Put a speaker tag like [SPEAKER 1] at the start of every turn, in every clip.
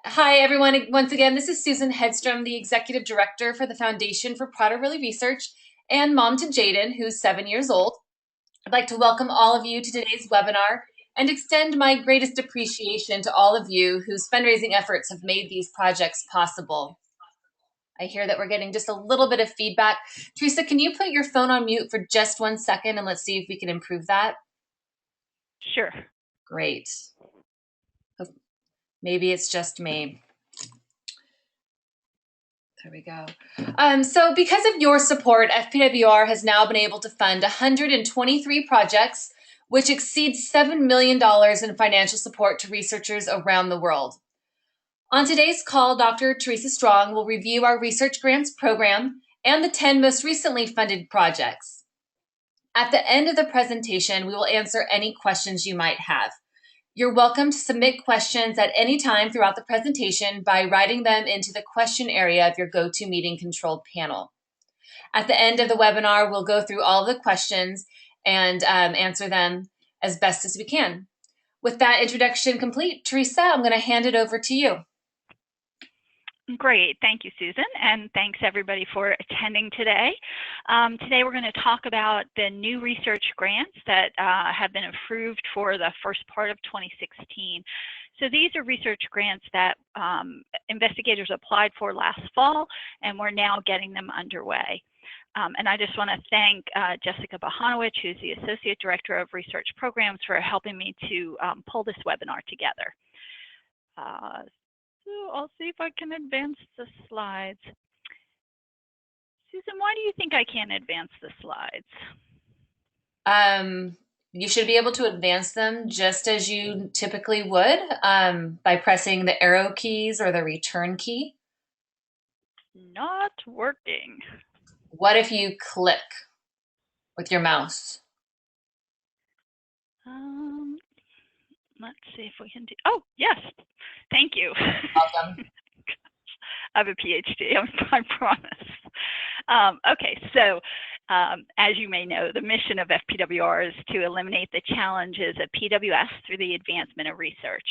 [SPEAKER 1] Hi, everyone. Once again, this is Susan Hedstrom, the Executive Director for the Foundation for Prader-Willi Research and mom to Jaden, who's 7 years old. I'd like to welcome all of you to today's webinar and extend my greatest appreciation to all of you whose fundraising efforts have made these projects possible. I hear that we're getting just a little bit of feedback. Teresa, can you put your phone on mute for just 1 second and let's see if we can improve that?
[SPEAKER 2] Sure.
[SPEAKER 1] Great. Maybe it's just me. There we go. So because of your support, FPWR has now been able to fund 123 projects, which exceeds $7 million in financial support to researchers around the world. On today's call, Dr. Teresa Strong will review our research grants program and the 10 most recently funded projects. At the end of the presentation, we will answer any questions you might have. You're welcome to submit questions at any time throughout the presentation by writing them into the question area of your GoToMeeting controlled panel. At the end of the webinar, we'll go through all of the questions and answer them as best as we can. With that introduction complete, Teresa, I'm going to hand it over to you.
[SPEAKER 2] Great. Thank you, Susan, and thanks everybody for attending today. Today we're going to talk about the new research grants that have been approved for the first part of 2016. So these are research grants that investigators applied for last fall, and we're now getting them underway. And I just want to thank Jessica Bohanowicz, who's the Associate Director of Research Programs, for helping me to pull this webinar together. So I'll see if I can advance the slides. Susan, why do you think I can't advance the slides?
[SPEAKER 1] You should be able to advance them just as you typically would by pressing the arrow keys or the return key.
[SPEAKER 2] Not working.
[SPEAKER 1] What if you click with your mouse?
[SPEAKER 2] Let's see if we can do, oh, yes, thank you.
[SPEAKER 1] Welcome.
[SPEAKER 2] I have a PhD, I promise. Okay, so as you may know, the mission of FPWR is to eliminate the challenges of PWS through the advancement of research.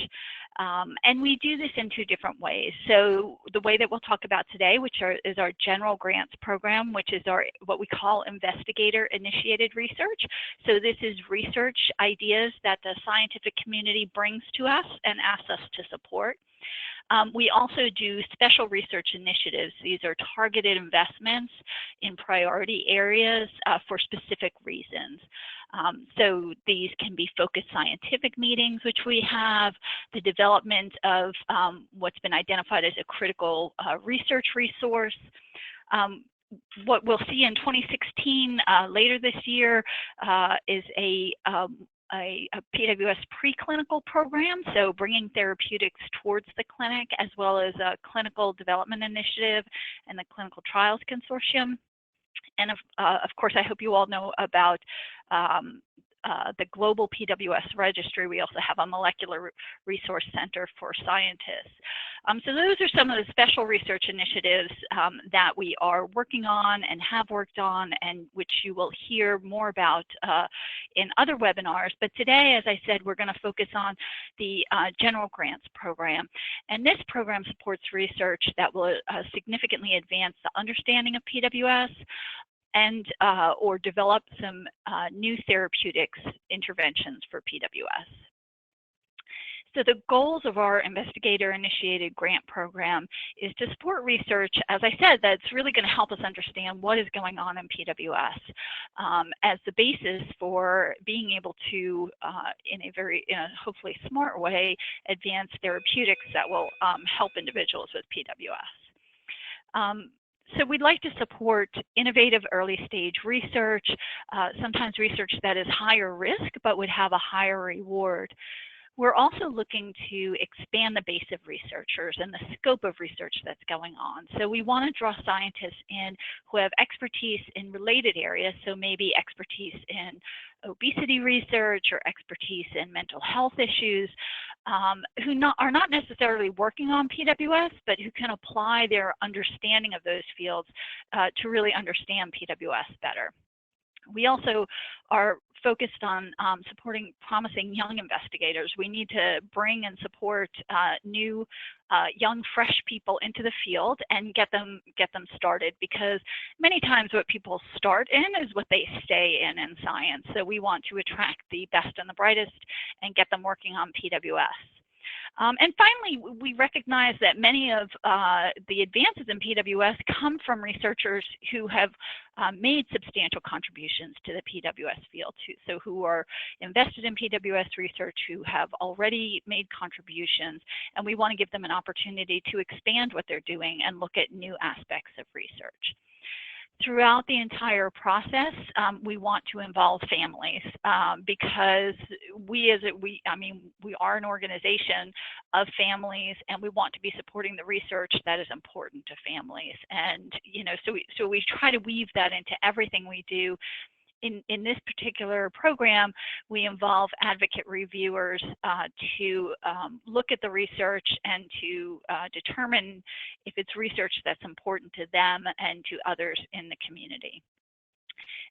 [SPEAKER 2] And we do this in two different ways. So the way that we'll talk about today, is our general grants program, which is our what we call investigator-initiated research. So this is research ideas that the scientific community brings to us and asks us to support. We also do special research initiatives. These are targeted investments in priority areas for specific reasons. So these can be focused scientific meetings, which we have, the development of what's been identified as a critical research resource. What we'll see in 2016 later this year is a PWS preclinical program, so bringing therapeutics towards the clinic, as well as a clinical development initiative and the Clinical Trials Consortium. And of course, I hope you all know about the global PWS registry. We also have a molecular resource center for scientists. So those are some of the special research initiatives that we are working on and have worked on, and which you will hear more about in other webinars. But today, as I said, we're going to focus on the general grants program. And this program supports research that will significantly advance the understanding of PWS, and or develop some new therapeutics interventions for PWS. So the goals of our investigator-initiated grant program is to support research, as I said, that's really going to help us understand what is going on in PWS as the basis for being able to, in a hopefully smart way, advance therapeutics that will help individuals with PWS. So we'd like to support innovative early stage research, sometimes research that is higher risk but would have a higher reward. We're also looking to expand the base of researchers and the scope of research that's going on. So we want to draw scientists in who have expertise in related areas, so maybe expertise in obesity research or expertise in mental health issues, who are not necessarily working on PWS, but who can apply their understanding of those fields to really understand PWS better. We also are focused on supporting promising young investigators. We need to bring and support new, young, fresh people into the field and get them started, because many times what people start in is what they stay in science. So we want to attract the best and the brightest and get them working on PWS. And finally, we recognize that many of the advances in PWS come from researchers who have made substantial contributions to the PWS field, so who are invested in PWS research, who have already made contributions, and we want to give them an opportunity to expand what they're doing and look at new aspects of research. Throughout the entire process, we want to involve families because we are an organization of families, and we want to be supporting the research that is important to families. And so we try to weave that into everything we do. In this particular program, we involve advocate reviewers to look at the research and to determine if it's research that's important to them and to others in the community.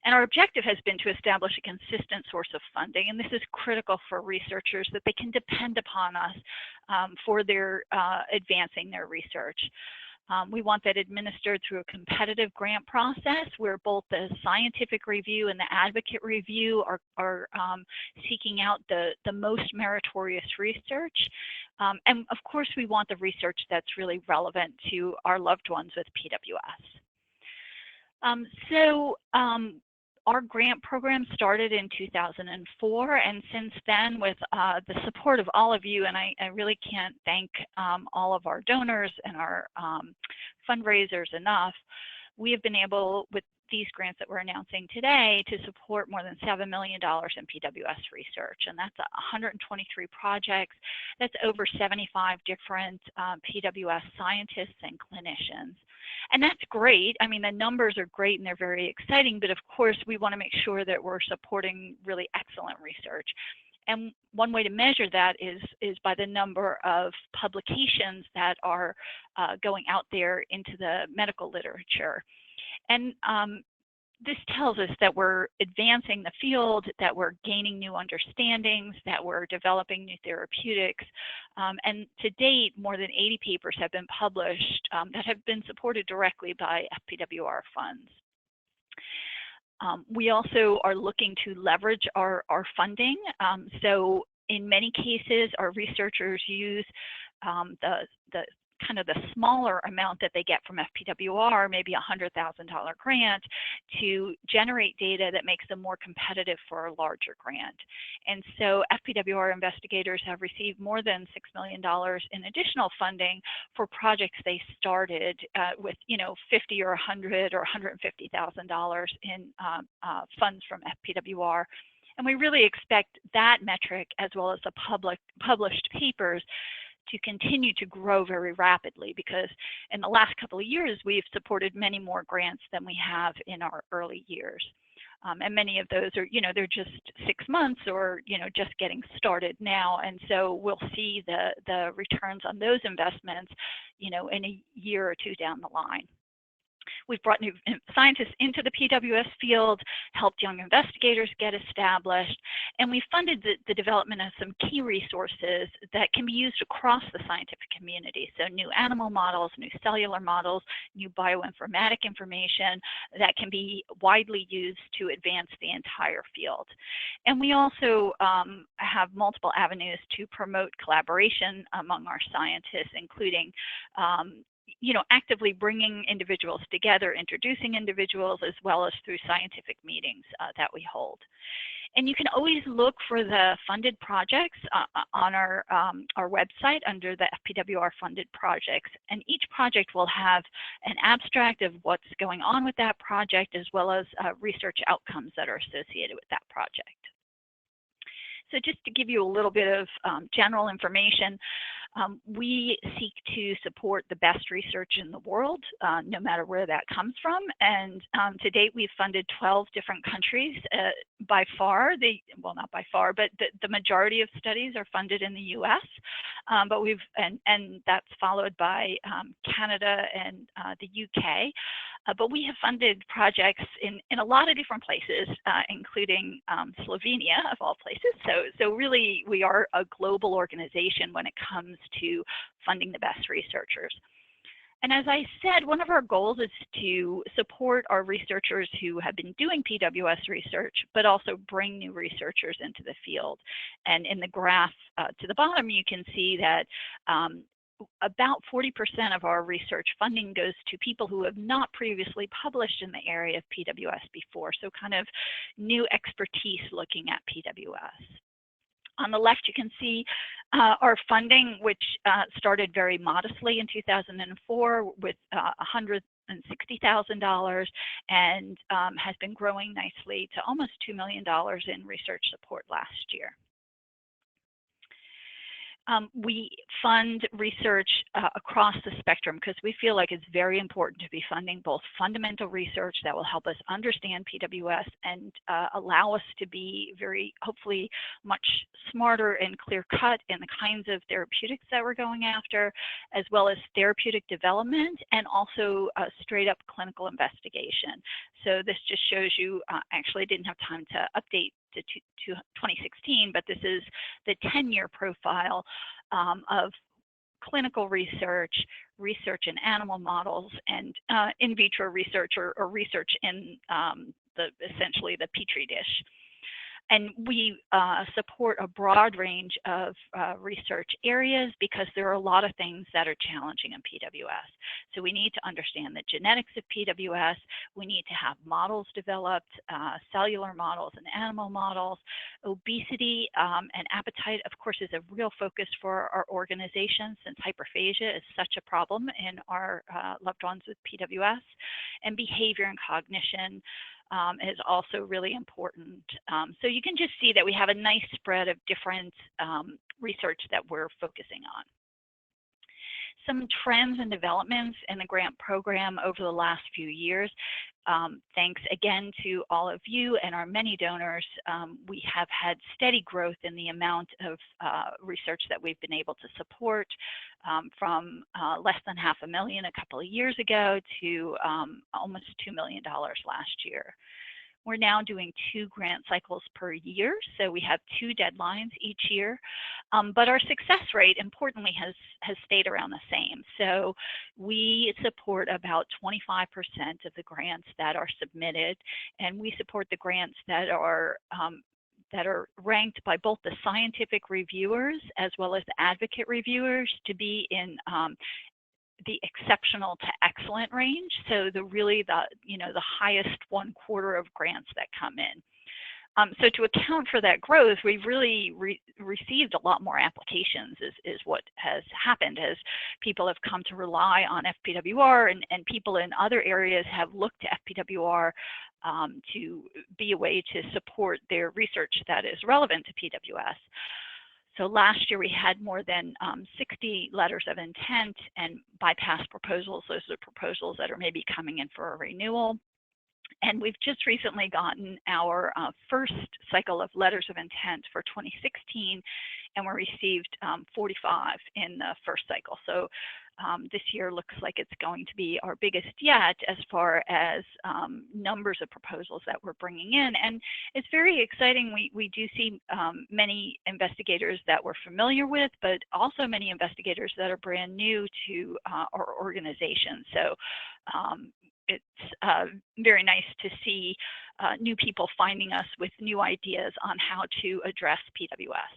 [SPEAKER 2] And our objective has been to establish a consistent source of funding, and this is critical for researchers, that they can depend upon us for their advancing their research. We want that administered through a competitive grant process where both the scientific review and the advocate review are seeking out the most meritorious research. And of course, we want the research that's really relevant to our loved ones with PWS. Our grant program started in 2004, and since then, with the support of all of you, and I really can't thank all of our donors and our fundraisers enough, we have been able, with these grants that we're announcing today, to support more than $7 million in PWS research, and that's 123 projects. That's over 75 different PWS scientists and clinicians. And that's great. I mean, the numbers are great and they're very exciting, but of course, we want to make sure that we're supporting really excellent research. And one way to measure that is by the number of publications that are going out there into the medical literature. And this tells us that we're advancing the field, that we're gaining new understandings, that we're developing new therapeutics. And to date, more than 80 papers have been published that have been supported directly by FPWR funds. We also are looking to leverage our funding. So in many cases, our researchers use the kind of the smaller amount that they get from FPWR, maybe a $100,000 grant, to generate data that makes them more competitive for a larger grant. And so FPWR investigators have received more than $6 million in additional funding for projects they started with, $50 or $100 or $150,000 in funds from FPWR. And we really expect that metric, as well as the published papers, to continue to grow very rapidly, because in the last couple of years, we've supported many more grants than we have in our early years. And many of those are, they're just 6 months or, just getting started now. And so we'll see the returns on those investments, in a year or two down the line. We've brought new scientists into the PWS field, helped young investigators get established, and we funded the development of some key resources that can be used across the scientific community. So new animal models, new cellular models, new bioinformatic information that can be widely used to advance the entire field. And we also have multiple avenues to promote collaboration among our scientists, including actively bringing individuals together, introducing individuals, as well as through scientific meetings that we hold. And you can always look for the funded projects on our website under the FPWR funded projects. And each project will have an abstract of what's going on with that project, as well as research outcomes that are associated with that project. So just to give you a little bit of general information, We seek to support the best research in the world, no matter where that comes from. And to date, we've funded 12 different countries. By far, well, not by far, but the majority of studies are funded in the U.S. But and that's followed by Canada and the UK. But we have funded projects in a lot of different places, including Slovenia, of all places. So really, we are a global organization when it comes to funding the best researchers. And as I said, one of our goals is to support our researchers who have been doing PWS research, but also bring new researchers into the field. And in the graph to the bottom, you can see that about 40% of our research funding goes to people who have not previously published in the area of PWS before, so kind of new expertise looking at PWS. On the left, you can see our funding, which started very modestly in 2004 with $160,000 and has been growing nicely to almost $2 million in research support last year. We fund research across the spectrum because we feel like it's very important to be funding both fundamental research that will help us understand PWS and allow us to be hopefully much smarter and clear-cut in the kinds of therapeutics that we're going after, as well as therapeutic development and also straight-up clinical investigation. So this just shows you, actually I didn't have time to update to 2016, but this is the 10-year profile of clinical research, research in animal models, and in vitro research or research in essentially the Petri dish. And we support a broad range of research areas because there are a lot of things that are challenging in PWS. So we need to understand the genetics of PWS. We need to have models developed, cellular models and animal models. Obesity and appetite, of course, is a real focus for our organization since hyperphagia is such a problem in our loved ones with PWS. And behavior and cognition is also really important. So you can just see that we have a nice spread of different research that we're focusing on. Some trends and developments in the grant program over the last few years. Thanks again to all of you and our many donors. We have had steady growth in the amount of research that we've been able to support from less than $500,000 a couple of years ago to almost $2 million last year. We're now doing 2 grant cycles per year, so we have 2 deadlines each year, but our success rate, importantly, has stayed around the same. So we support about 25% of the grants that are submitted, and we support the grants that are ranked by both the scientific reviewers as well as the advocate reviewers to be in the exceptional to excellent range. So the highest 1/4 of grants that come in. So to account for that growth, we've really received a lot more applications is what has happened as people have come to rely on FPWR and people in other areas have looked to FPWR to be a way to support their research that is relevant to PWS. So last year we had more than 60 letters of intent and bypass proposals. Those are proposals that are maybe coming in for a renewal. And we've just recently gotten our first cycle of letters of intent for 2016, and we received 45 in the first cycle. So this year looks like it's going to be our biggest yet as far as numbers of proposals that we're bringing in. And it's very exciting. We do see many investigators that we're familiar with, but also many investigators that are brand new to our organization. So it's very nice to see new people finding us with new ideas on how to address PWS.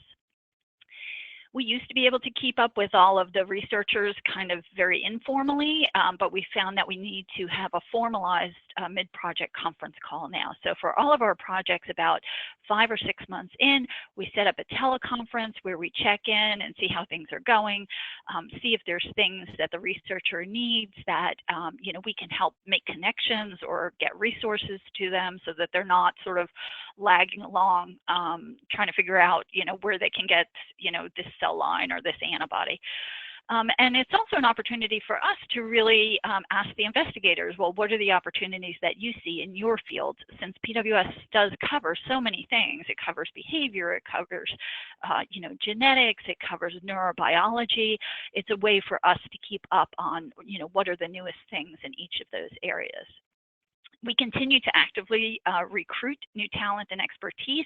[SPEAKER 2] We used to be able to keep up with all of the researchers kind of very informally, but we found that we need to have a formalized mid-project conference call now. So for all of our projects about 5 or 6 months in, we set up a teleconference where we check in and see how things are going, see if there's things that the researcher needs that we can help make connections or get resources to them so that they're not sort of lagging along trying to figure out where they can get this cell line or this antibody. And it's also an opportunity for us to really ask the investigators, well, what are the opportunities that you see in your field? Since PWS does cover so many things, it covers behavior, it covers, genetics, it covers neurobiology. It's a way for us to keep up on, what are the newest things in each of those areas. We continue to actively recruit new talent and expertise.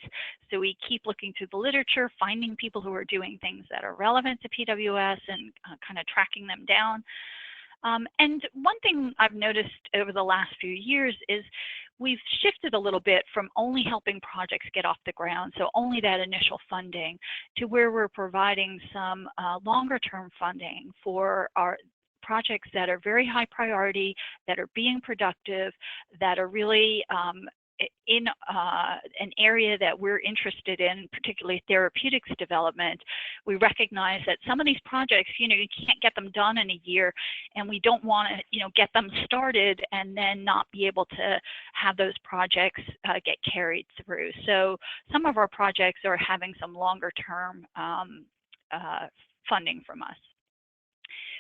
[SPEAKER 2] So we keep looking through the literature, finding people who are doing things that are relevant to PWS and kind of tracking them down. And one thing I've noticed over the last few years is we've shifted a little bit from only helping projects get off the ground, so only that initial funding, to where we're providing some longer term funding for our projects that are very high priority, that are being productive, that are really in an area that we're interested in, particularly therapeutics development. We recognize that some of these projects, you can't get them done in a year, and we don't want to, get them started and then not be able to have those projects get carried through. So some of our projects are having some longer term funding from us.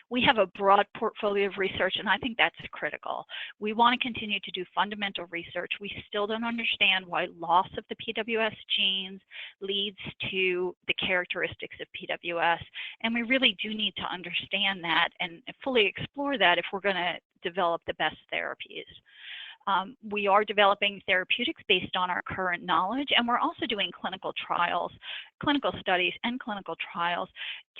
[SPEAKER 2] We have a broad portfolio of research, and I think that's critical. We want to continue to do fundamental research. We still don't understand why loss of the PWS genes leads to the characteristics of PWS, and we really do need to understand that and fully explore that if we're going to develop the best therapies. We are developing therapeutics based on our current knowledge, and we're also doing clinical studies and clinical trials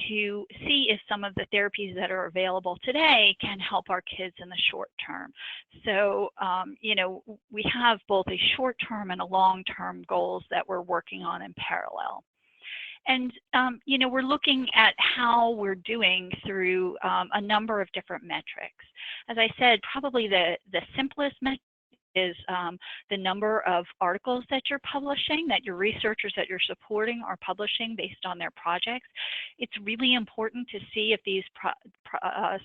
[SPEAKER 2] to see if some of the therapies that are available today can help our kids in the short term. So, we have both a short-term and a long-term goals that we're working on in parallel. And, we're looking at how we're doing through a number of different metrics. As I said, probably the simplest metric is the number of articles that you're publishing, that your researchers that you're supporting are publishing based on their projects. It's really important to see if these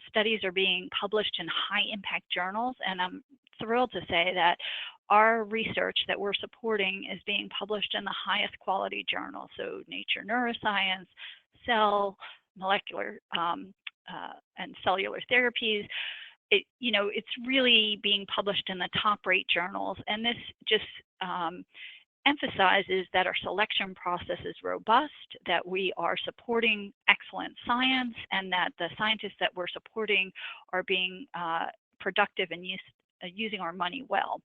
[SPEAKER 2] studies are being published in high impact journals, and I'm thrilled to say that our research that we're supporting is being published in the highest quality journals, so Nature Neuroscience, Cell, Molecular and Cellular Therapies. It's really being published in the top-rate journals, and this just emphasizes that our selection process is robust, that we are supporting excellent science, and that the scientists that we're supporting are being productive and using our money well.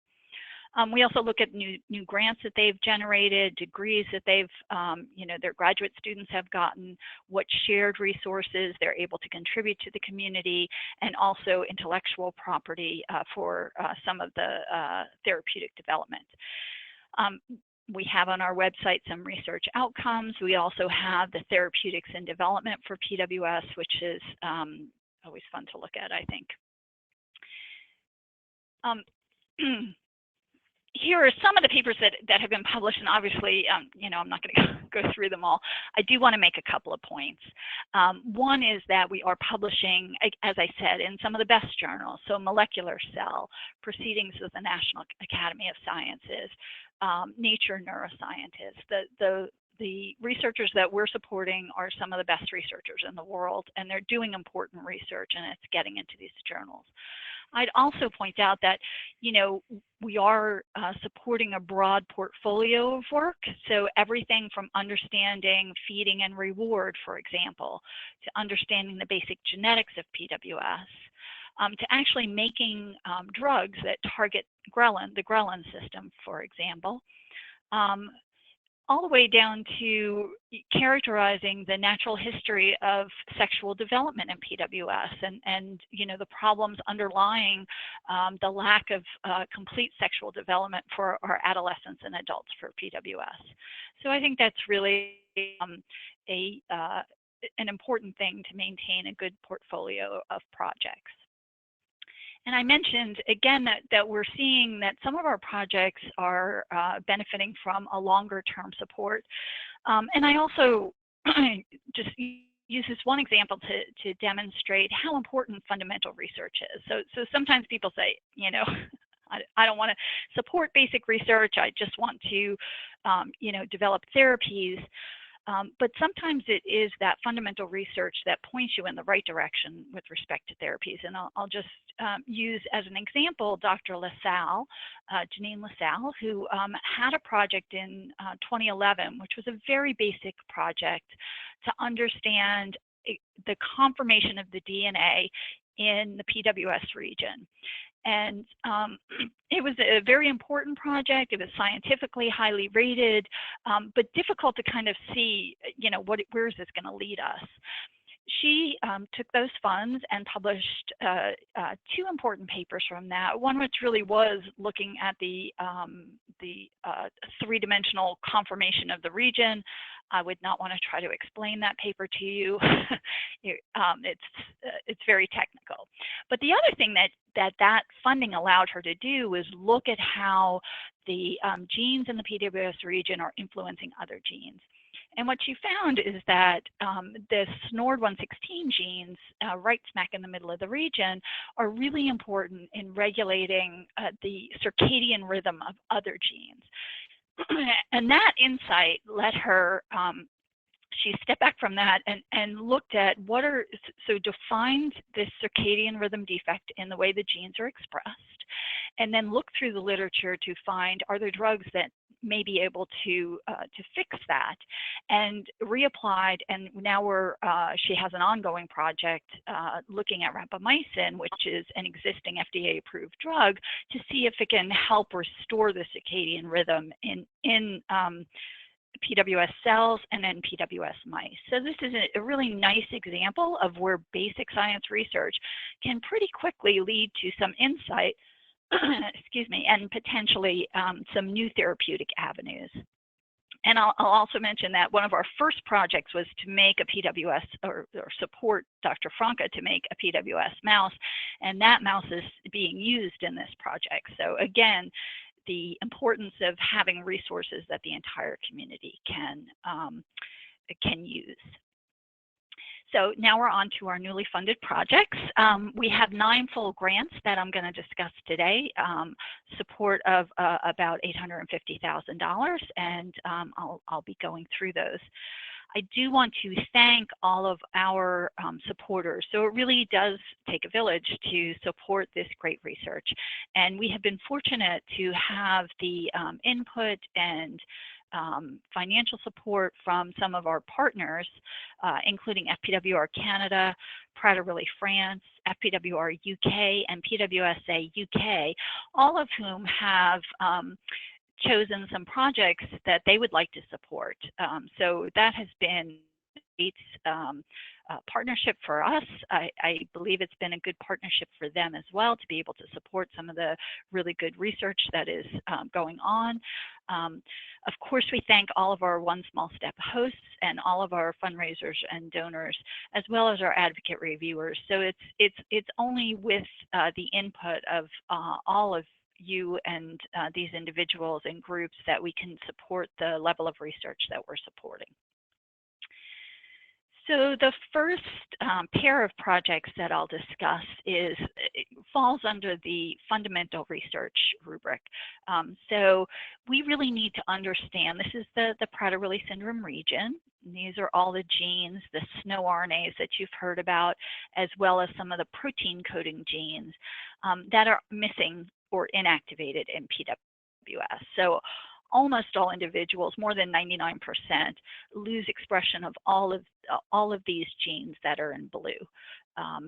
[SPEAKER 2] We also look at new grants that they've generated, degrees that they've, their graduate students have gotten, what shared resources they're able to contribute to the community, and also intellectual property for some of the therapeutic development. We have on our website some research outcomes. We also have the therapeutics and development for PWS, which is always fun to look at, I think. Here are some of the papers that have been published, and obviously, I'm not going to go through them all. I do want to make a couple of points. One is that we are publishing, as I said, in some of the best journals, so Molecular Cell, Proceedings of the National Academy of Sciences, Nature Neuroscientist. The researchers that we're supporting are some of the best researchers in the world, and they're doing important research, and it's getting into these journals. I'd also point out that, we are supporting a broad portfolio of work. So everything from understanding feeding and reward, for example, to understanding the basic genetics of PWS, to actually making drugs that target ghrelin, the ghrelin system, for example, all the way down to characterizing the natural history of sexual development in PWS and the problems underlying the lack of complete sexual development for our adolescents and adults for PWS. So I think that's really an important thing to maintain a good portfolio of projects. And I mentioned, again, that we're seeing that some of our projects are benefiting from a longer-term support. And I also just use this one example to demonstrate how important fundamental research is. So sometimes people say, I don't want to support basic research. I just want to, develop therapies. But sometimes it is that fundamental research that points you in the right direction with respect to therapies. And I'll just use as an example Dr. LaSalle, Janine LaSalle, who had a project in 2011, which was a very basic project to understand the conformation of the DNA in the PWS region. And it was a very important project. It was scientifically highly rated, but difficult to kind of see, where is this going to lead us? She took those funds and published two important papers from that. One which really was looking at the three-dimensional conformation of the region. I would not want to try to explain that paper to you. It's very technical. But the other thing that funding allowed her to do was look at how the genes in the PWS region are influencing other genes. And what she found is that the SNORD116 genes, right smack in the middle of the region, are really important in regulating the circadian rhythm of other genes. And that insight let her, she stepped back from that and looked at defined this circadian rhythm defect in the way the genes are expressed, and then looked through the literature to find, are there drugs that may be able to fix that, and reapplied. And now she has an ongoing project looking at rapamycin, which is an existing FDA-approved drug, to see if it can help restore the circadian rhythm in PWS cells and then PWS mice. So this is a really nice example of where basic science research can pretty quickly lead to some insight, excuse me, and potentially some new therapeutic avenues. And I'll also mention that one of our first projects was to make a PWS, or support Dr. Franca to make a PWS mouse, and that mouse is being used in this project. So again, the importance of having resources that the entire community can use. So now we're on to our newly funded projects. We have 9 full grants that I'm going to discuss today, support of about $850,000, and I'll be going through those. I do want to thank all of our supporters. So it really does take a village to support this great research. And we have been fortunate to have the input and financial support from some of our partners, including FPWR Canada, Prader-Willi France, FPWR UK, and PWSA UK, all of whom have chosen some projects that they would like to support. So that has been a partnership for us. I believe it's been a good partnership for them as well, to be able to support some of the really good research that is going on. Of course, we thank all of our One Small Step hosts and all of our fundraisers and donors, as well as our advocate reviewers. So it's only with the input of all of you and these individuals and groups that we can support the level of research that we're supporting. So the first pair of projects that I'll discuss falls under the fundamental research rubric. So we really need to understand, this is the Prader-Willi syndrome region. These are all the genes, the SNO RNAs that you've heard about, as well as some of the protein coding genes that are missing or inactivated in PWS. So almost all individuals, more than 99%, lose expression of all of these genes that are in blue,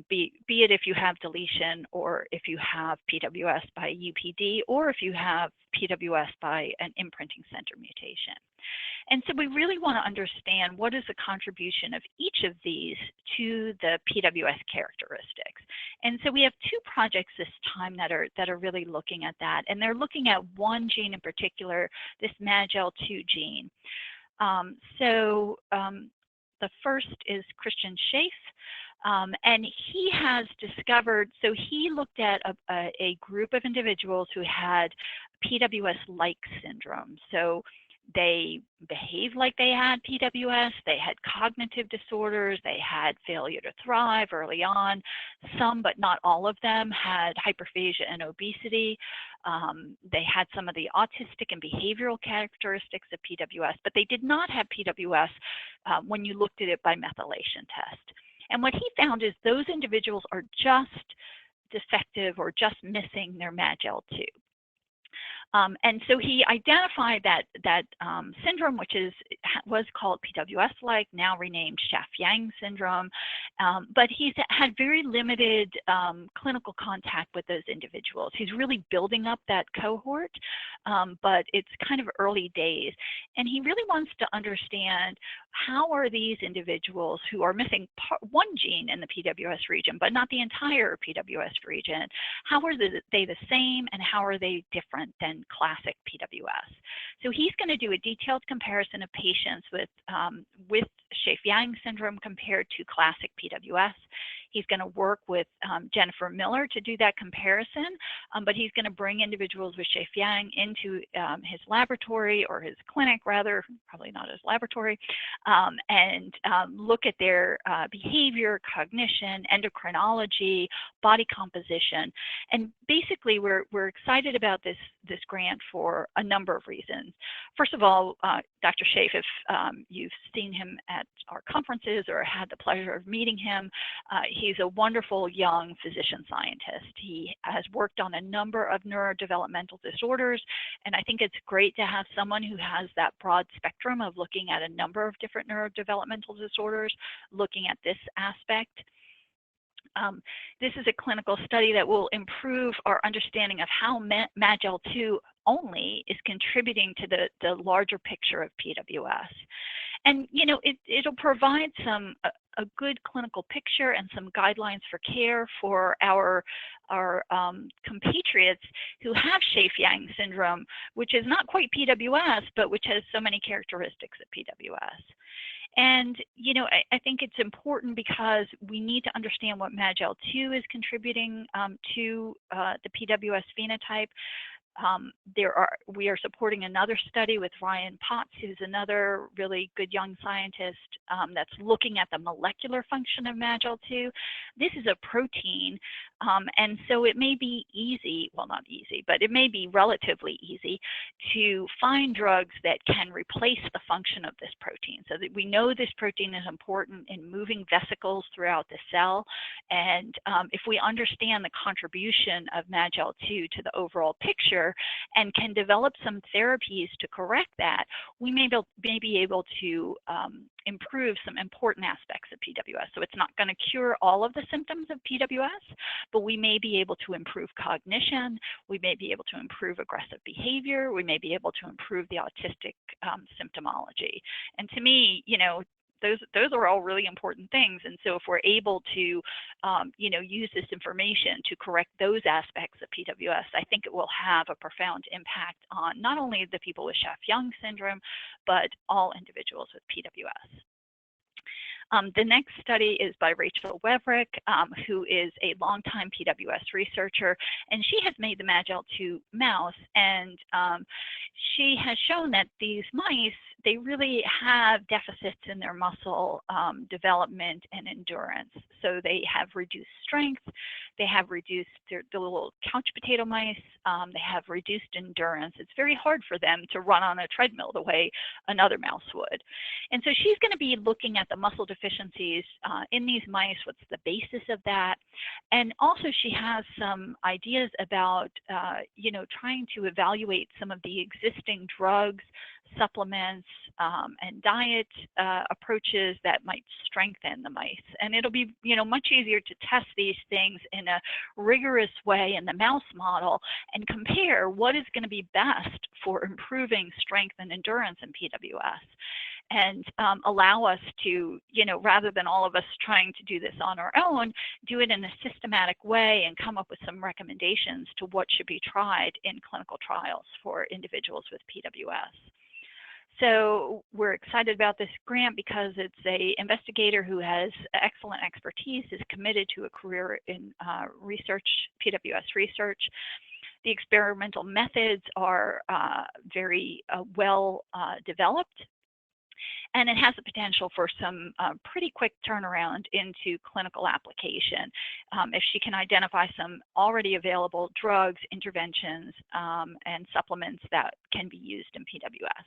[SPEAKER 2] be it if you have deletion, or if you have PWS by UPD, or if you have PWS by an imprinting center mutation. And so we really want to understand what is the contribution of each of these to the PWS characteristics. And so we have 2 projects this time that are really looking at that, and they're looking at one gene in particular, this MAGL2 gene. The first is Christian Shaf, and he has discovered, so he looked at a group of individuals who had PWS-like syndrome. So they behaved like they had PWS, they had cognitive disorders, they had failure to thrive early on, Some, but not all of them, had hyperphagia and obesity. They had some of the autistic and behavioral characteristics of PWS, but they did not have PWS when you looked at it by methylation test. And what he found is those individuals are just defective or just missing their MAGL2. And so he identified that syndrome, which was called PWS-like, now renamed Shaf-Yang syndrome, but he's had very limited clinical contact with those individuals. He's really building up that cohort, but it's kind of early days. And he really wants to understand how are these individuals who are missing one gene in the PWS region, but not the entire PWS region, how are they the same and how are they different than classic PWS? So he's going to do a detailed comparison of patients with Shaf-Yang syndrome compared to classic PWS. He's going to work with Jennifer Miller to do that comparison, but he's going to bring individuals with Shaf-Yang into his laboratory, or his clinic rather, probably not his laboratory, and look at their behavior, cognition, endocrinology, body composition. And basically we're excited about this grant for a number of reasons. First of all, Dr. Shaf, if you've seen him at our conferences or had the pleasure of meeting him, he's a wonderful young physician scientist. He has worked on a number of neurodevelopmental disorders, and I think it's great to have someone who has that broad spectrum of looking at a number of different neurodevelopmental disorders, looking at this aspect. This is a clinical study that will improve our understanding of how MAGL2 only is contributing to the larger picture of PWS. And, you know, it'll provide a good clinical picture and some guidelines for care for our compatriots who have Shaf-Yang syndrome, which is not quite PWS, but which has so many characteristics of PWS. And, you know, I think it's important because we need to understand what MAGL2 is contributing to the PWS phenotype. We are supporting another study with Ryan Potts, who's another really good young scientist that's looking at the molecular function of MAGL2. This is a protein, and so it may be easy, well, not easy, but it may be relatively easy to find drugs that can replace the function of this protein. So that we know this protein is important in moving vesicles throughout the cell, and if we understand the contribution of MAGL2 to the overall picture, and can develop some therapies to correct that, we may be able to improve some important aspects of PWS. So it's not going to cure all of the symptoms of PWS, but we may be able to improve cognition, we may be able to improve aggressive behavior, we may be able to improve the autistic symptomology. And to me, you know, those are all really important things. And so if we're able to, you know, use this information to correct those aspects of PWS, I think it will have a profound impact on not only the people with Shaf-Yang syndrome, but all individuals with PWS. The next study is by Rachel Webrick, who is a longtime PWS researcher, and she has made the MAGL2 mouse, and she has shown that these mice, they really have deficits in their muscle development and endurance. So they have reduced strength, they have reduced the little couch potato mice, they have reduced endurance. It's very hard for them to run on a treadmill the way another mouse would. And so she's going to be looking at the muscle deficiencies in these mice, what's the basis of that. And also she has some ideas about, you know, trying to evaluate some of the existing drugs, supplements, and diet approaches that might strengthen the mice. And it'll be, you know, much easier to test these things in a rigorous way in the mouse model and compare what is going to be best for improving strength and endurance in PWS. And allow us to, you know, rather than all of us trying to do this on our own, do it in a systematic way and come up with some recommendations to what should be tried in clinical trials for individuals with PWS. So we're excited about this grant because it's an investigator who has excellent expertise, is committed to a career in research, PWS research. The experimental methods are very well developed. And it has the potential for some pretty quick turnaround into clinical application if she can identify some already available drugs, interventions, and supplements that can be used in PWS.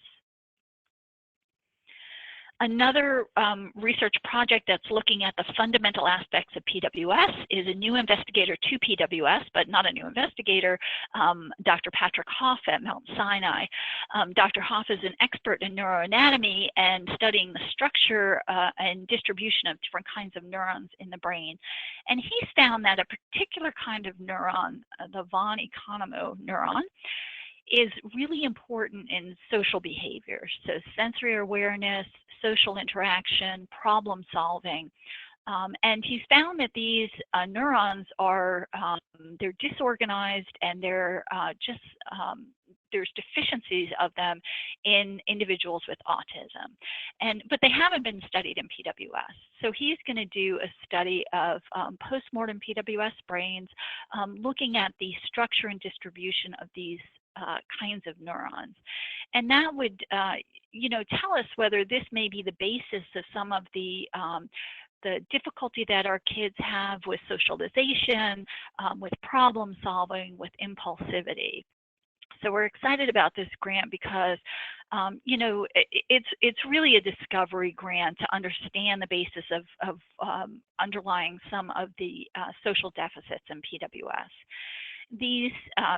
[SPEAKER 2] Another research project that's looking at the fundamental aspects of PWS is a new investigator to PWS, but not a new investigator, Dr. Patrick Hoff at Mount Sinai. Dr. Hoff is an expert in neuroanatomy and studying the structure and distribution of different kinds of neurons in the brain. And he's found that a particular kind of neuron, the von Economo neuron, is really important in social behavior. So sensory awareness, social interaction, problem solving. And he's found that these neurons are, they're disorganized and they're there's deficiencies of them in individuals with autism. But they haven't been studied in PWS. So he's going to do a study of postmortem PWS brains, looking at the structure and distribution of these kinds of neurons. And that would, tell us whether this may be the basis of some of the difficulty that our kids have with socialization, with problem solving, with impulsivity. So we're excited about this grant because, it's really a discovery grant to understand the basis of underlying some of the social deficits in PWS. These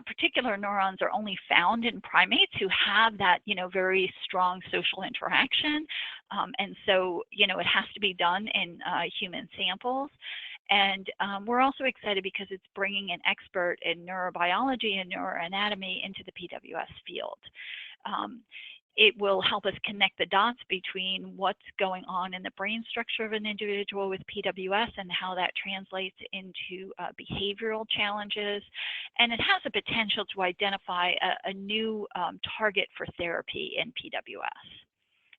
[SPEAKER 2] particular neurons are only found in primates who have that, very strong social interaction. And so, it has to be done in human samples. And we're also excited because it's bringing an expert in neurobiology and neuroanatomy into the PWS field. It will help us connect the dots between what's going on in the brain structure of an individual with PWS and how that translates into behavioral challenges. And it has the potential to identify a new target for therapy in PWS.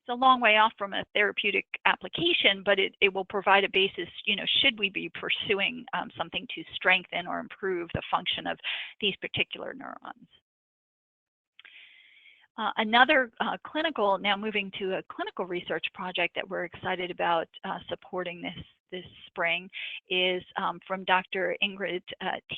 [SPEAKER 2] It's a long way off from a therapeutic application, but it will provide a basis, should we be pursuing something to strengthen or improve the function of these particular neurons. Another now moving to a clinical research project that we're excited about supporting this spring is from Dr. Ingrid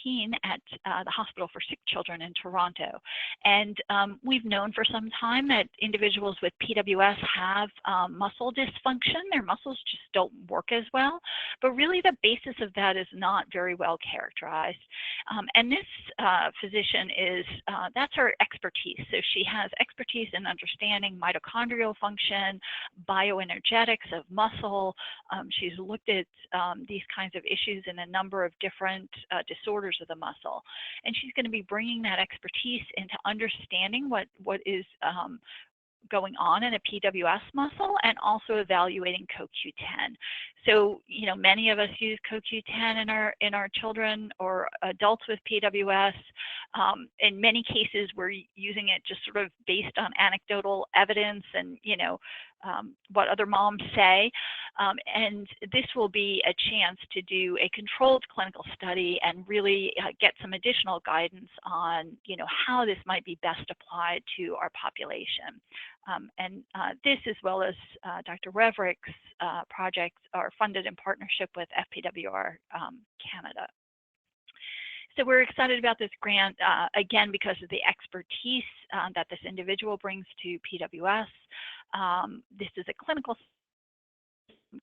[SPEAKER 2] Teen at the Hospital for Sick Children in Toronto. And we've known for some time that individuals with PWS have muscle dysfunction. Their muscles just don't work as well. But really the basis of that is not very well characterized. And this physician that's her expertise. So she has expertise in understanding mitochondrial function, bioenergetics of muscle. She's looked at these kinds of issues in a number of different disorders of the muscle. And she's going to be bringing that expertise into understanding what is going on in a PWS muscle and also evaluating CoQ10. So, many of us use CoQ10 in our children or adults with PWS. In many cases, we're using it just sort of based on anecdotal evidence and, what other moms say. And this will be a chance to do a controlled clinical study and really get some additional guidance on, how this might be best applied to our population. And this, as well as Dr. Webrick's projects, are funded in partnership with FPWR Canada. So we're excited about this grant, again, because of the expertise that this individual brings to PWS. This is a clinical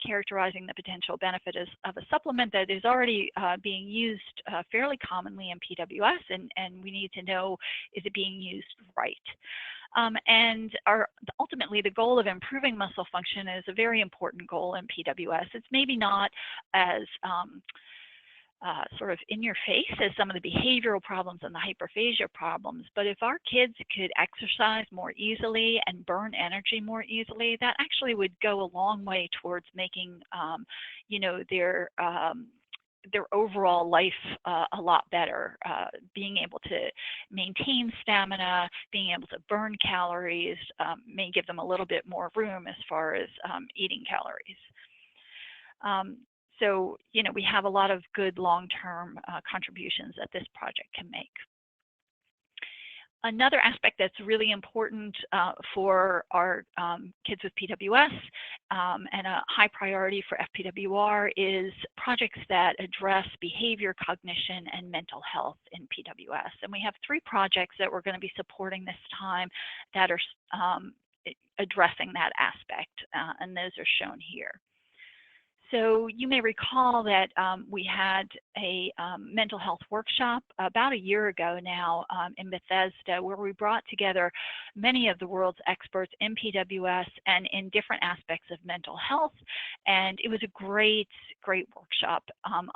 [SPEAKER 2] characterizing the potential benefit of a supplement that is already being used fairly commonly in PWS, and we need to know, is it being used right? And ultimately, the goal of improving muscle function is a very important goal in PWS. It's maybe not as sort of in your face as some of the behavioral problems and the hyperphagia problems, but if our kids could exercise more easily and burn energy more easily, that actually would go a long way towards making, their overall life a lot better, being able to maintain stamina, being able to burn calories, may give them a little bit more room as far as eating calories. So, we have a lot of good long-term contributions that this project can make. Another aspect that's really important for our kids with PWS and a high priority for FPWR is projects that address behavior, cognition, and mental health in PWS. And we have 3 projects that we're going to be supporting this time that are addressing that aspect, and those are shown here. So you may recall that we had a mental health workshop about a year ago now in Bethesda, where we brought together many of the world's experts in PWS and in different aspects of mental health. And it was a great workshop.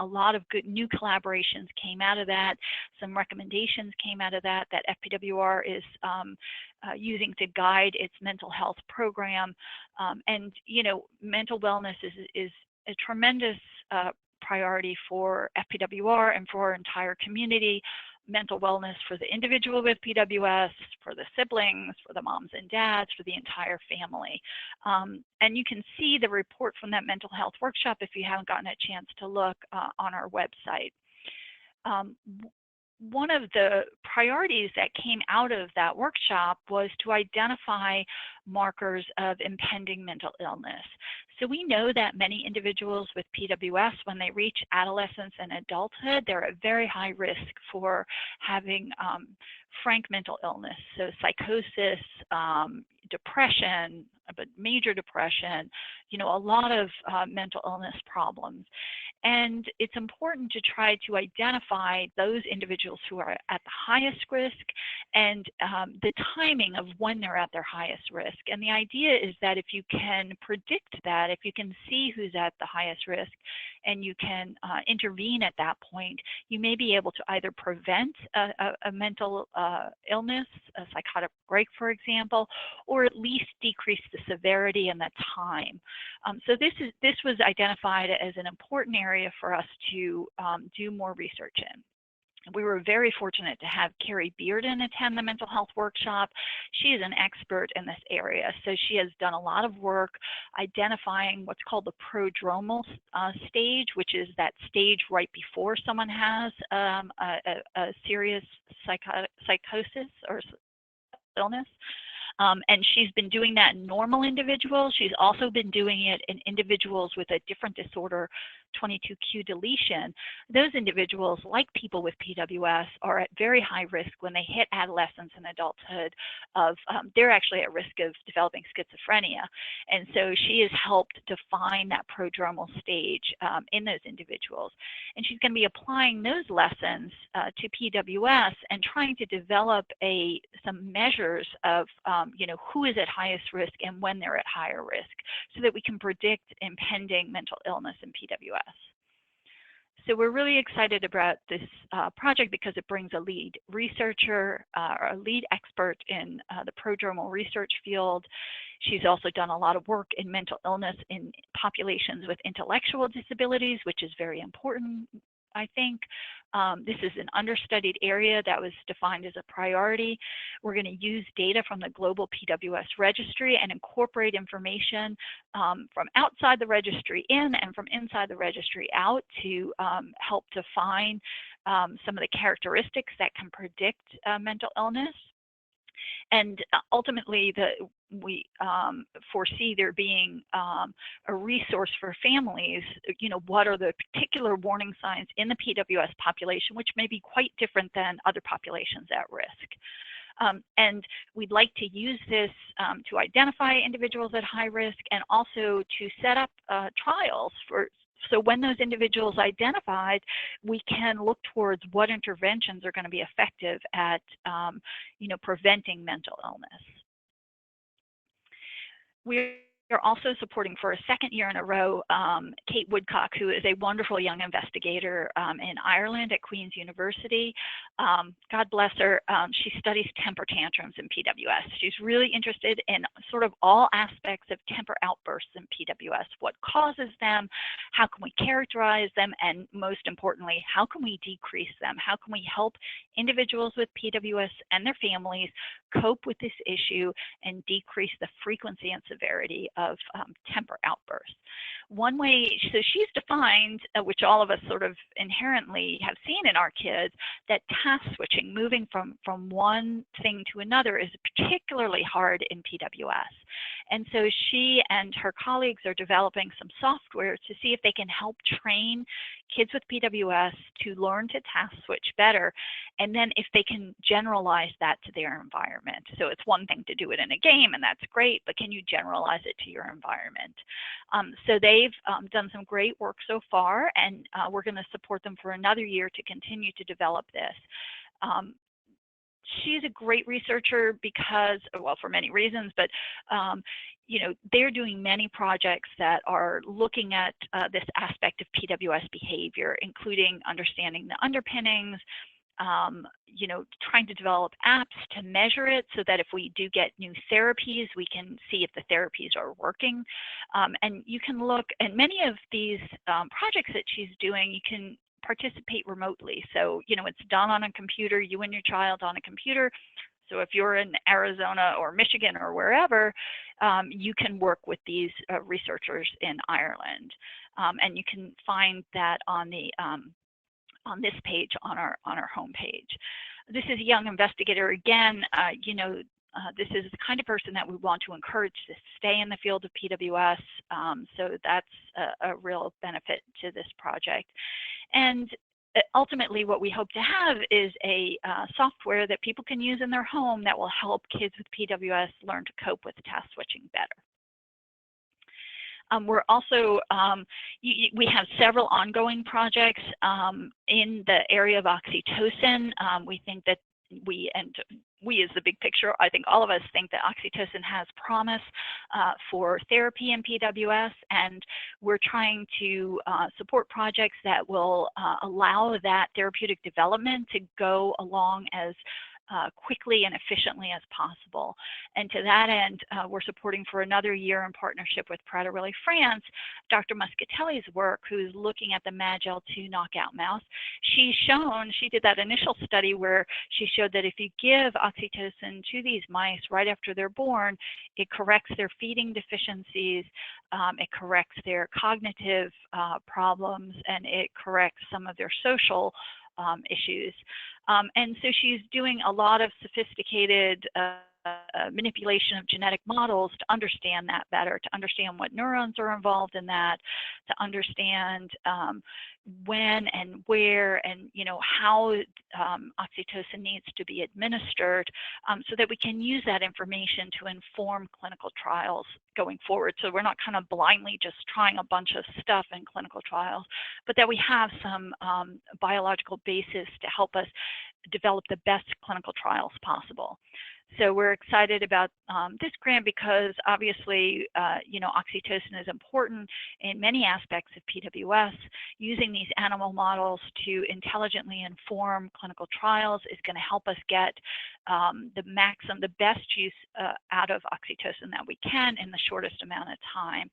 [SPEAKER 2] A lot of good new collaborations came out of that. Some recommendations came out of that FPWR is using to guide its mental health program. And, you know, mental wellness is a tremendous priority for FPWR and for our entire community. Mental wellness for the individual with PWS, for the siblings, for the moms and dads, for the entire family. And you can see the report from that mental health workshop if you haven't gotten a chance to look on our website. One of the priorities that came out of that workshop was to identify markers of impending mental illness. So we know that many individuals with PWS, when they reach adolescence and adulthood, they're at very high risk for having frank mental illness. So psychosis, depression, but major depression, you know, a lot of mental illness problems. And it's important to try to identify those individuals who are at the highest risk and the timing of when they're at their highest risk. And the idea is that if you can predict that, if you can see who's at the highest risk and you can intervene at that point, you may be able to either prevent a mental illness, a psychotic break, for example, or at least decrease the severity and the time. So this was identified as an important area for us to do more research in. We were very fortunate to have Carrie Bearden attend the mental health workshop. She is an expert in this area, so she has done a lot of work identifying what's called the prodromal stage, which is that stage right before someone has a serious psychosis or illness. And she's been doing that in normal individuals. She's also been doing it in individuals with a different disorder, 22q deletion. Those individuals, like people with PWS, are at very high risk when they hit adolescence and adulthood of, they're actually at risk of developing schizophrenia. And so she has helped define that prodromal stage in those individuals. And she's going to be applying those lessons to PWS and trying to develop some measures of you know, who is at highest risk and when they're at higher risk, so that we can predict impending mental illness in PWS. So we're really excited about this project because it brings a lead researcher, or a lead expert in the prodromal research field. She's also done a lot of work in mental illness in populations with intellectual disabilities, which is very important, I think. This is an understudied area that was defined as a priority. We're going to use data from the global PWS registry and incorporate information from outside the registry in and from inside the registry out to help define some of the characteristics that can predict mental illness. And ultimately, we foresee there being a resource for families. You know, what are the particular warning signs in the PWS population, which may be quite different than other populations at risk. And we'd like to use this to identify individuals at high risk and also to set up trials so when those individuals identified, we can look towards what interventions are going to be effective at, you know, preventing mental illness. We're also supporting for a second year in a row Kate Woodcock, who is a wonderful young investigator in Ireland at Queen's University. God bless her. She studies temper tantrums in PWS. She's really interested in sort of all aspects of temper outbursts in PWS, what causes them, how can we characterize them, and most importantly, how can we decrease them? How can we help individuals with PWS and their families cope with this issue and decrease the frequency and severity of temper outbursts. One way, so she's defined, which all of us sort of inherently have seen in our kids, that task switching, moving from one thing to another, is particularly hard in PWS. And so she and her colleagues are developing some software to see if they can help train kids with PWS to learn to task switch better, and then if they can generalize that to their environment. So it's one thing to do it in a game, and that's great, but can you generalize it to your environment? So they've done some great work so far, and we're going to support them for another year to continue to develop this. She's a great researcher because, well, for many reasons, but you know, they're doing many projects that are looking at this aspect of PWS behavior, including understanding the underpinnings, you know, trying to develop apps to measure it so that if we do get new therapies, we can see if the therapies are working. And you can look, and many of these projects that she's doing, you can participate remotely. So, you know, it's done on a computer, you and your child on a computer. So if you're in Arizona or Michigan or wherever, you can work with these researchers in Ireland. And you can find that on the on this page on our homepage. This is a young investigator. Again, you know, this is the kind of person that we want to encourage to stay in the field of PWS. So that's a real benefit to this project. And ultimately, what we hope to have is a software that people can use in their home that will help kids with PWS learn to cope with task switching better. We're also, we have several ongoing projects in the area of oxytocin. We think that we as the big picture, I think all of us think that oxytocin has promise for therapy in PWS, and we're trying to support projects that will allow that therapeutic development to go along as quickly and efficiently as possible. And to that end, we're supporting for another year in partnership with Prader-Willi France, Dr. Muscatelli's work, who's looking at the MAGEL2 knockout mouse. She did that initial study where she showed that if you give oxytocin to these mice right after they're born, it corrects their feeding deficiencies, it corrects their cognitive problems, and it corrects some of their social issues. And so she's doing a lot of sophisticated manipulation of genetic models to understand that better, to understand what neurons are involved in that, to understand when and where and, you know, how oxytocin needs to be administered, so that we can use that information to inform clinical trials going forward. So we're not kind of blindly just trying a bunch of stuff in clinical trials, but that we have some biological basis to help us develop the best clinical trials possible. So we're excited about this grant because obviously, you know, oxytocin is important in many aspects of PWS. Using these animal models to intelligently inform clinical trials is going to help us get the best use out of oxytocin that we can in the shortest amount of time.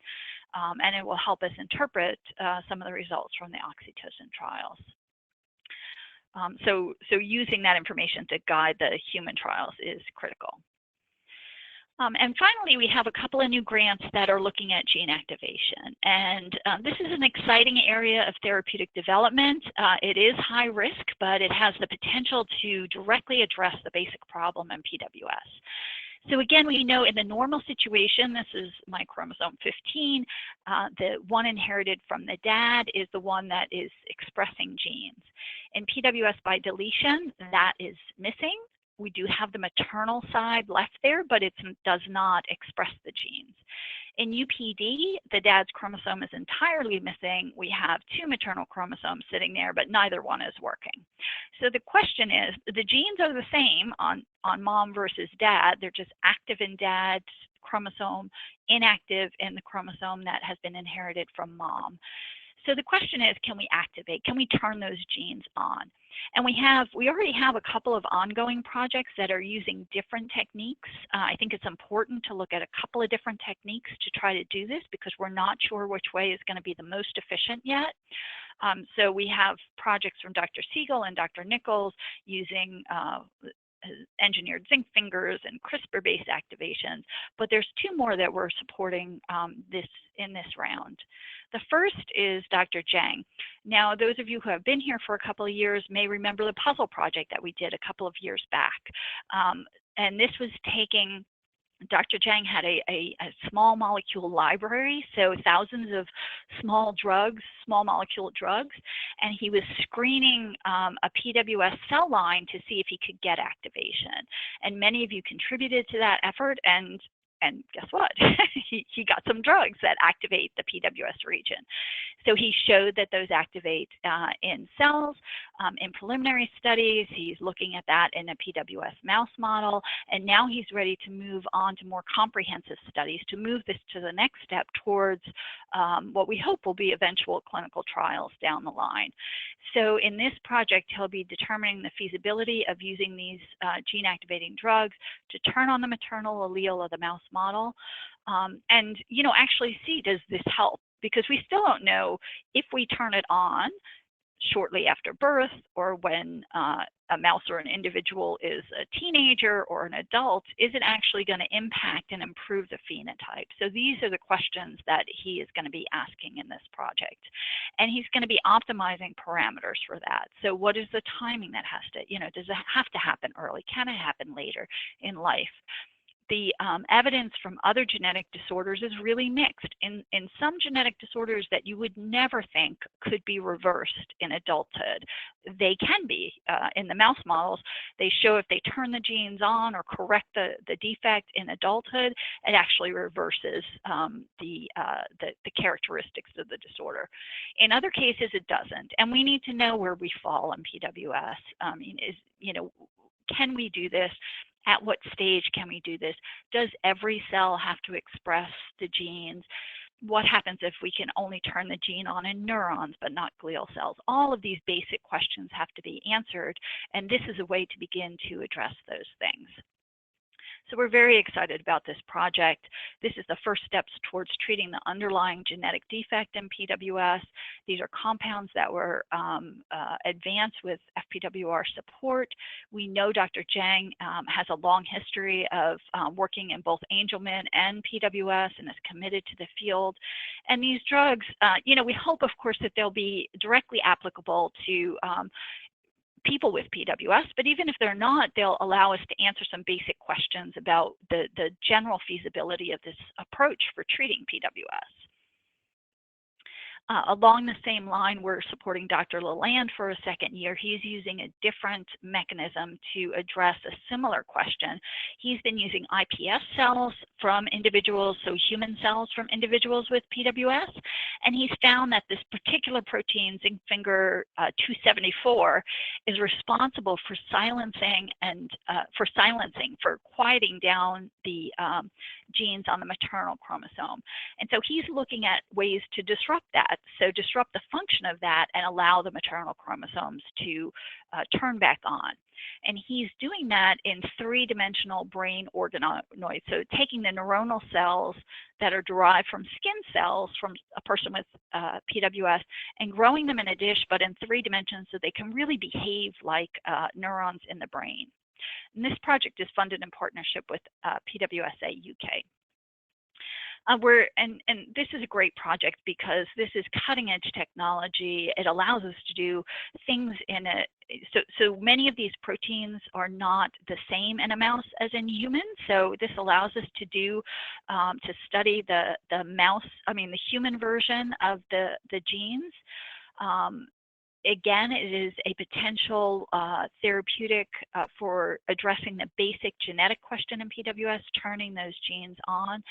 [SPEAKER 2] And it will help us interpret some of the results from the oxytocin trials. So using that information to guide the human trials is critical. And finally, we have a couple of new grants that are looking at gene activation. And this is an exciting area of therapeutic development. It is high risk, but it has the potential to directly address the basic problem in PWS. So again, we know in the normal situation, this is my chromosome 15, the one inherited from the dad is the one that is expressing genes. In PWS by deletion, that is missing. We do have the maternal side left there, but it does not express the genes. In UPD, the dad's chromosome is entirely missing. We have two maternal chromosomes sitting there, but neither one is working. So the question is, the genes are the same on mom versus dad. They're just active in dad's chromosome, inactive in the chromosome that has been inherited from mom. So the question is, can we activate? Can we turn those genes on? And we already have a couple of ongoing projects that are using different techniques. I think it's important to look at a couple of different techniques to try to do this because we're not sure which way is going to be the most efficient yet. So we have projects from Dr. Siegel and Dr. Nichols using engineered zinc fingers and CRISPR-based activations, but there's two more that we're supporting in this round. The first is Dr. Jang. Now, those of you who have been here for a couple of years may remember the puzzle project that we did a couple of years back. And this was taking, Dr. Jang had a small molecule library, so thousands of small drugs, small molecule drugs, and he was screening a PWS cell line to see if he could get activation. And many of you contributed to that effort, and guess what? he got some drugs that activate the PWS region. So he showed that those activate in cells. In preliminary studies, he's looking at that in a PWS mouse model, and now he's ready to move on to more comprehensive studies to move this to the next step towards what we hope will be eventual clinical trials down the line. So in this project, he'll be determining the feasibility of using these gene-activating drugs to turn on the maternal allele of the mouse model, and actually see, does this help? Because we still don't know if we turn it on shortly after birth, or when a mouse or an individual is a teenager or an adult, is it actually going to impact and improve the phenotype? So these are the questions that he is going to be asking in this project. And he's going to be optimizing parameters for that. So what is the timing that has to, does it have to happen early? Can it happen later in life? The evidence from other genetic disorders is really mixed. In some genetic disorders that you would never think could be reversed in adulthood, they can be. In the mouse models, they show if they turn the genes on or correct the defect in adulthood, it actually reverses the characteristics of the disorder. In other cases, it doesn't, and we need to know where we fall in PWS. Can we do this? At what stage can we do this? Does every cell have to express the genes? What happens if we can only turn the gene on in neurons but not glial cells? All of these basic questions have to be answered, and this is a way to begin to address those things. So we're very excited about this project. This is the first steps towards treating the underlying genetic defect in PWS. These are compounds that were advanced with FPWR support. We know Dr. Jang has a long history of working in both Angelman and PWS and is committed to the field. And these drugs, we hope, of course, that they'll be directly applicable to people with PWS, but even if they're not, they'll allow us to answer some basic questions about the general feasibility of this approach for treating PWS. Along the same line, we're supporting Dr. Lalande for a second year. He's using a different mechanism to address a similar question. He's been using iPS cells from individuals, so human cells from individuals with PWS, and he's found that this particular protein, zinc finger 274, is responsible for silencing and for quieting down the genes on the maternal chromosome. And so he's looking at ways to disrupt that. So disrupt the function of that and allow the maternal chromosomes to turn back on. And he's doing that in three-dimensional brain organoids. So taking the neuronal cells that are derived from skin cells from a person with PWS and growing them in a dish, but in 3 dimensions so they can really behave like neurons in the brain. And this project is funded in partnership with PWSA UK. And this is a great project because this is cutting edge technology. It allows us to do things in so many of these proteins are not the same in a mouse as in humans. So this allows us to do, to study the human version of the genes. Again, it is a potential therapeutic for addressing the basic genetic question in PWS, turning those genes on.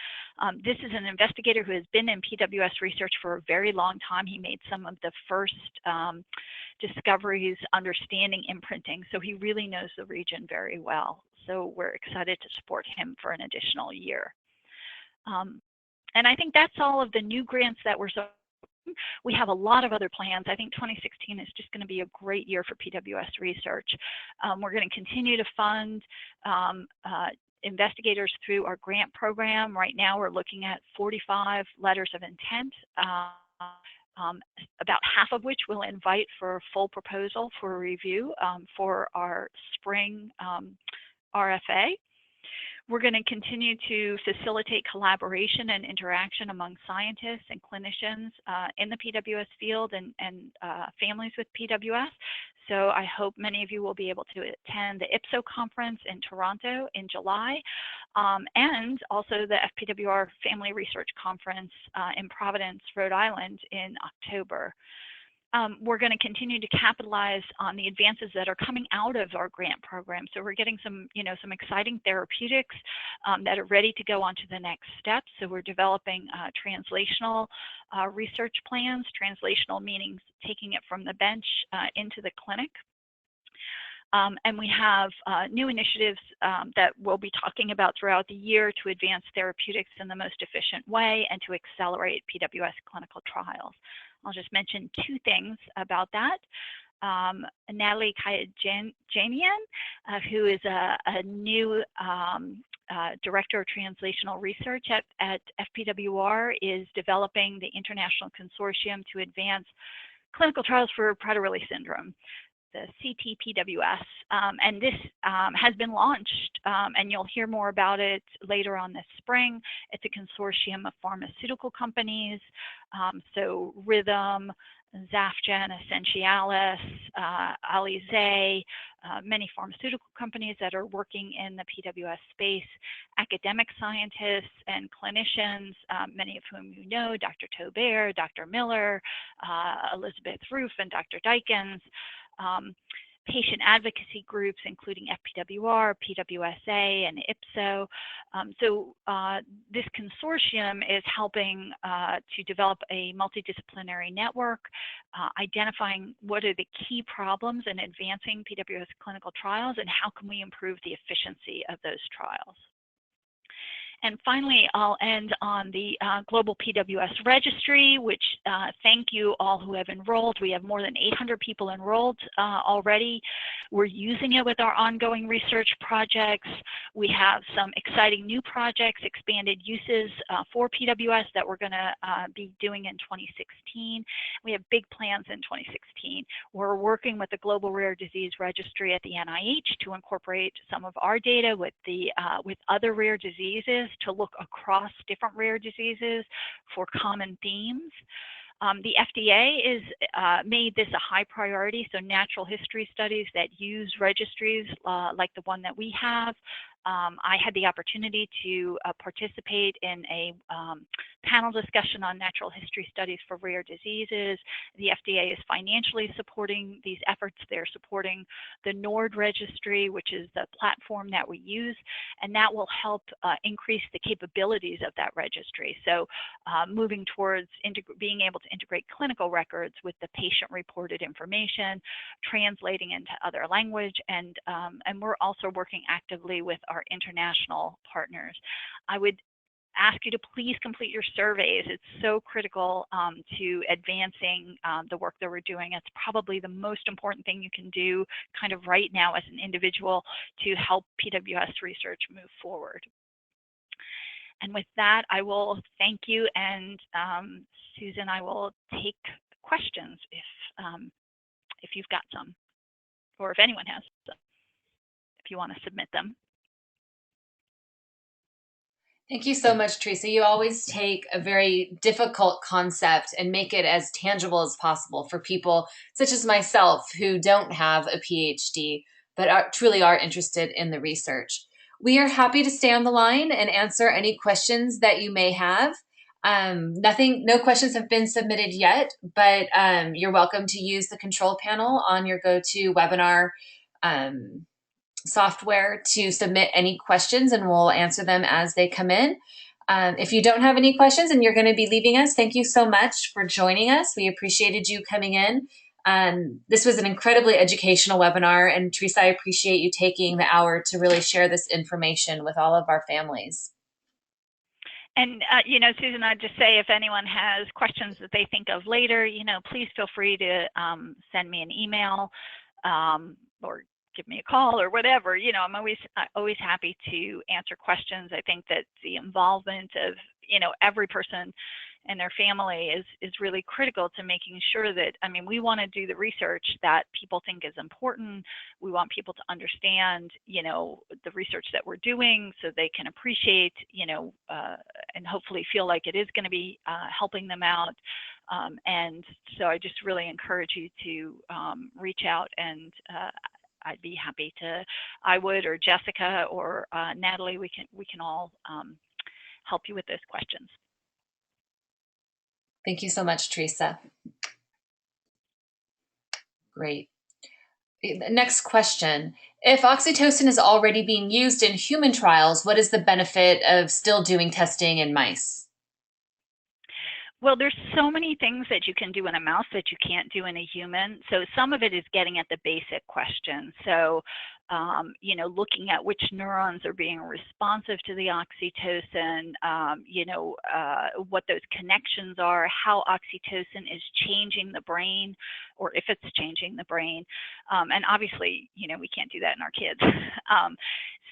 [SPEAKER 2] This is an investigator who has been in PWS research for a very long time. He made some of the first discoveries understanding imprinting, so he really knows the region very well. So we're excited to support him for an additional year. And I think that's all of the new grants that we're so. We have a lot of other plans. I think 2016 is just going to be a great year for PWS research. We're going to continue to fund investigators through our grant program. Right now, we're looking at 45 letters of intent, about half of which we'll invite for a full proposal for review for our spring RFA. We're going to continue to facilitate collaboration and interaction among scientists and clinicians in the PWS field and families with PWS. So I hope many of you will be able to attend the IPSO conference in Toronto in July, and also the FPWR Family Research Conference in Providence, Rhode Island in October. We're going to continue to capitalize on the advances that are coming out of our grant program. So we're getting some exciting therapeutics that are ready to go on to the next step. So we're developing translational research plans, translational meaning taking it from the bench into the clinic. And we have new initiatives that we'll be talking about throughout the year to advance therapeutics in the most efficient way and to accelerate PWS clinical trials. I'll just mention two things about that. Natalie Kayajanian, who is a new Director of Translational Research at FPWR, is developing the international consortium to advance clinical trials for Prader-Willi syndrome, the CTPWS, and this has been launched, and you'll hear more about it later on this spring. It's a consortium of pharmaceutical companies, so Rhythm, Zafgen, Essentialis, Alize, many pharmaceutical companies that are working in the PWS space, academic scientists and clinicians, many of whom you know, Dr. Taubert, Dr. Miller, Elizabeth Roof, and Dr. Dykens. Patient advocacy groups, including FPWR, PWSA, and IPSO. This consortium is helping to develop a multidisciplinary network, identifying what are the key problems in advancing PWS clinical trials and how can we improve the efficiency of those trials. And finally, I'll end on the Global PWS Registry, which thank you all who have enrolled. We have more than 800 people enrolled already. We're using it with our ongoing research projects. We have some exciting new projects, expanded uses for PWS that we're going to be doing in 2016. We have big plans in 2016. We're working with the Global Rare Disease Registry at the NIH to incorporate some of our data with other rare diseases, to look across different rare diseases for common themes. The FDA is made this a high priority, so natural history studies that use registries like the one that we have. I had the opportunity to participate in a panel discussion on natural history studies for rare diseases. The FDA is financially supporting these efforts. They're supporting the NORD registry, which is the platform that we use, and that will help increase the capabilities of that registry. So moving towards being able to integrate clinical records with the patient-reported information, translating into other language, and we're also working actively with our international partners. I would ask you to please complete your surveys. It's so critical to advancing the work that we're doing. It's probably the most important thing you can do kind of right now as an individual to help PWS research move forward. And with that, I will thank you, and Susan, I will take questions if you've got some, or if anyone has some, if you want to submit them.
[SPEAKER 1] Thank you so much, Teresa. You always take a very difficult concept and make it as tangible as possible for people such as myself who don't have a PhD, but truly are interested in the research. We are happy to stay on the line and answer any questions that you may have. No questions have been submitted yet, but you're welcome to use the control panel on your GoToWebinar software to submit any questions, and we'll answer them as they come in. If you don't have any questions and you're going to be leaving us, thank you so much for joining us. We appreciated you coming in. This was an incredibly educational webinar, and Teresa, I appreciate you taking the hour to really share this information with all of our families.
[SPEAKER 2] And, Susan, I'd just say if anyone has questions that they think of later, please feel free to send me an email or give me a call or whatever. I'm always happy to answer questions. I think that the involvement of, every person and their family is really critical to making sure that, I mean, we want to do the research that people think is important. We want people to understand, you know, the research that we're doing so they can appreciate, you know, and hopefully feel like it is going to be helping them out. And so I just really encourage you to reach out, and I'd be happy to, I would, or Jessica or Natalie, we can all help you with those questions.
[SPEAKER 1] Thank you so much, Teresa. Great. Next question. If oxytocin is already being used in human trials, what is the benefit of still doing testing in mice?
[SPEAKER 2] Well, there's so many things that you can do in a mouse that you can't do in a human. So some of it is getting at the basic question. So, you know, looking at which neurons are being responsive to the oxytocin, you know, what those connections are, how oxytocin is changing the brain, or if it's changing the brain. And obviously, you know, we can't do that in our kids.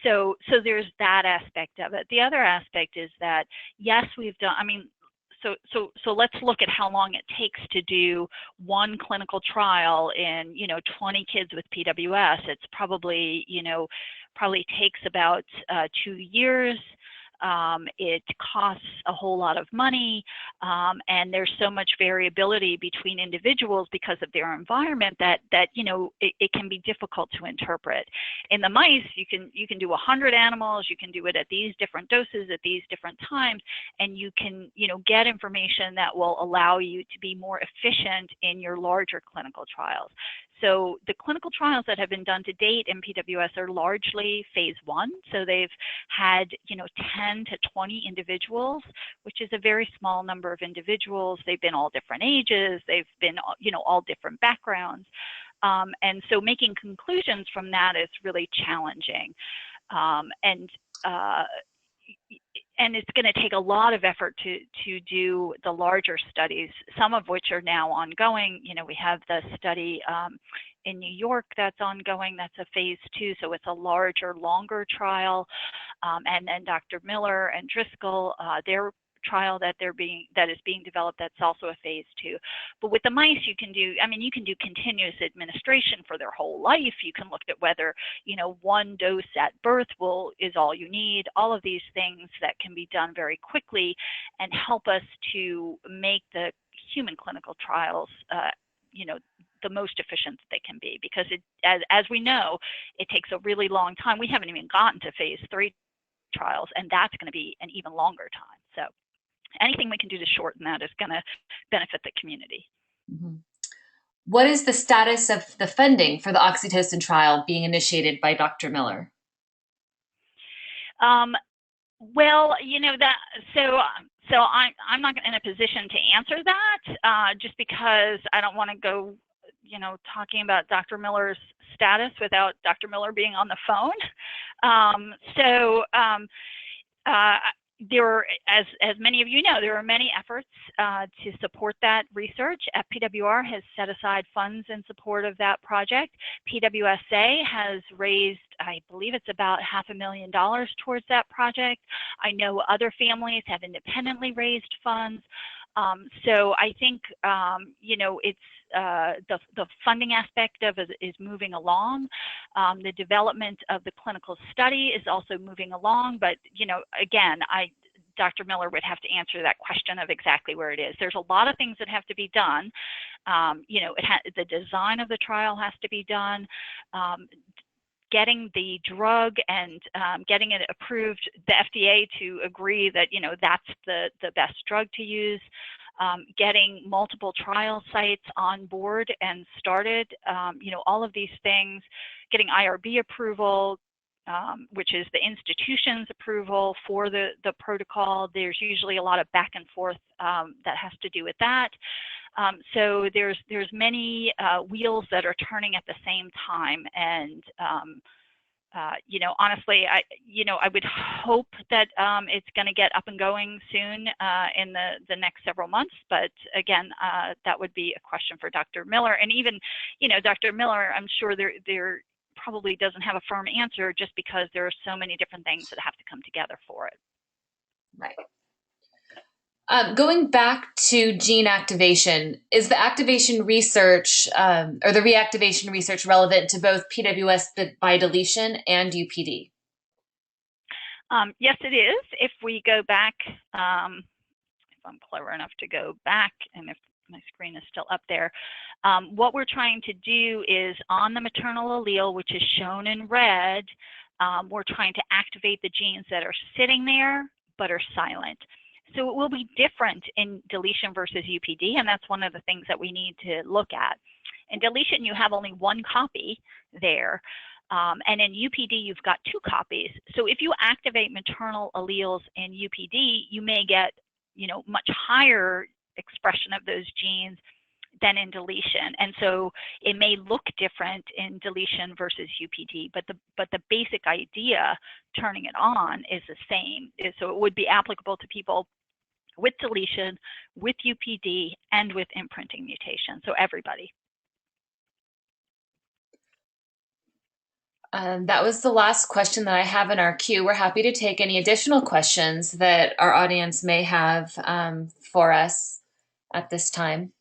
[SPEAKER 2] So there's that aspect of it. The other aspect is that, yes, we've done, I mean, so let's look at how long it takes to do one clinical trial in, you know, 20 kids with PWS. It's probably, you know, probably takes about 2 years. It costs a whole lot of money, and there's so much variability between individuals because of their environment that you know, it can be difficult to interpret. In the mice, you can do 100 animals, you can do it at these different doses at these different times, and you can, you know, get information that will allow you to be more efficient in your larger clinical trials. So the clinical trials that have been done to date in PWS are largely phase 1. So they've had, you know, 10 to 20 individuals, which is a very small number of individuals. They've been all different ages. They've been, you know, all different backgrounds. And so making conclusions from that is really challenging. And it's going to take a lot of effort to do the larger studies, some of which are now ongoing. You know, we have the study in New York that's ongoing. That's a phase 2, so it's a larger, longer trial. And then Dr. Miller and Driscoll, their trial that is being developed, that's also a phase 2. But with the mice, you can do, I mean, you can do continuous administration for their whole life. You can look at whether, you know, one dose at birth is all you need. All of these things that can be done very quickly and help us to make the human clinical trials, you know, the most efficient that they can be, because as we know, it takes a really long time. We haven't even gotten to phase 3 trials, and that's going to be an even longer time. So anything we can do to shorten that is going to benefit the community.
[SPEAKER 1] Mm-hmm. What is the status of the funding for the oxytocin trial being initiated by Dr. Miller?
[SPEAKER 2] Well, you know, that, so I'm not in a position to answer that, just because I don't want to go, you know, talking about Dr. Miller's status without Dr. Miller being on the phone. There are, as many of you know, there are many efforts to support that research. FPWR has set aside funds in support of that project. PWSA has raised, I believe it's about $500,000 towards that project. I know other families have independently raised funds. So I think, you know, it's the funding aspect of it is moving along. The development of the clinical study is also moving along, but, you know, again, Dr. Miller would have to answer that question of exactly where it is. There's a lot of things that have to be done. You know, the design of the trial has to be done. Getting the drug and getting it approved, the FDA to agree that, you know, that's the best drug to use, getting multiple trial sites on board and started, you know, all of these things, getting IRB approval, which is the institution's approval for the protocol. There's usually a lot of back and forth that has to do with that. So there's many wheels that are turning at the same time, and you know, honestly, I would hope that it's going to get up and going soon in the next several months. But again, that would be a question for Dr. Miller, and even, you know, Dr. Miller, I'm sure there probably doesn't have a firm answer, just because there are so many different things that have to come together for it.
[SPEAKER 1] Right. Going back to gene activation, is the activation research or the reactivation research relevant to both PWS by deletion and UPD?
[SPEAKER 2] Yes, it is. If we go back, if I'm clever enough to go back, and if my screen is still up there, what we're trying to do is on the maternal allele, which is shown in red, we're trying to activate the genes that are sitting there but are silent. So it will be different in deletion versus UPD, and that's one of the things that we need to look at. In deletion, you have only one copy there. And in UPD, you've got two copies. So if you activate maternal alleles in UPD, you may get, much higher expression of those genes than in deletion. And so it may look different in deletion versus UPD, but the basic idea, turning it on, is the same. So it would be applicable to people with deletion, with UPD, and with imprinting mutation. So everybody.
[SPEAKER 1] That was the last question that I have in our queue. We're happy to take any additional questions that our audience may have for us at this time.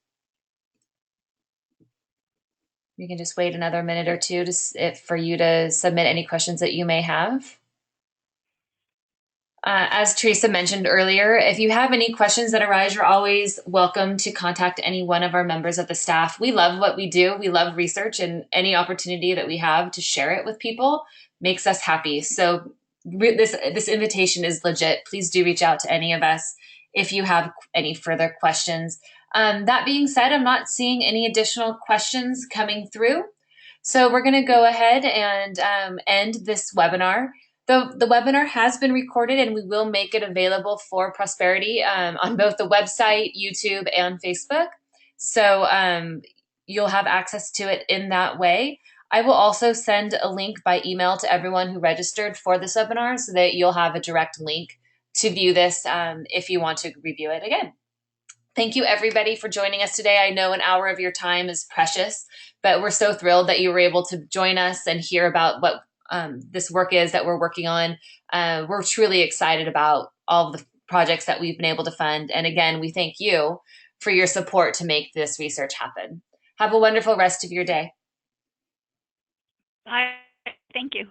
[SPEAKER 1] We can just wait another minute or two for you to submit any questions that you may have. As Teresa mentioned earlier, if you have any questions that arise, you're always welcome to contact any one of our members of the staff. We love what we do. We love research, and any opportunity that we have to share it with people makes us happy. So this invitation is legit. Please do reach out to any of us if you have any further questions. That being said, I'm not seeing any additional questions coming through. So we're going to go ahead and end this webinar. The webinar has been recorded, and we will make it available for prosperity on both the website, YouTube, and Facebook. So you'll have access to it in that way. I will also send a link by email to everyone who registered for this webinar so that you'll have a direct link to view this if you want to review it again. Thank you, everybody, for joining us today. I know an hour of your time is precious, but we're so thrilled that you were able to join us and hear about what this work is that we're working on. We're truly excited about all of the projects that we've been able to fund. And again, we thank you for your support to make this research happen. Have a wonderful rest of your day.
[SPEAKER 2] Bye. Thank you.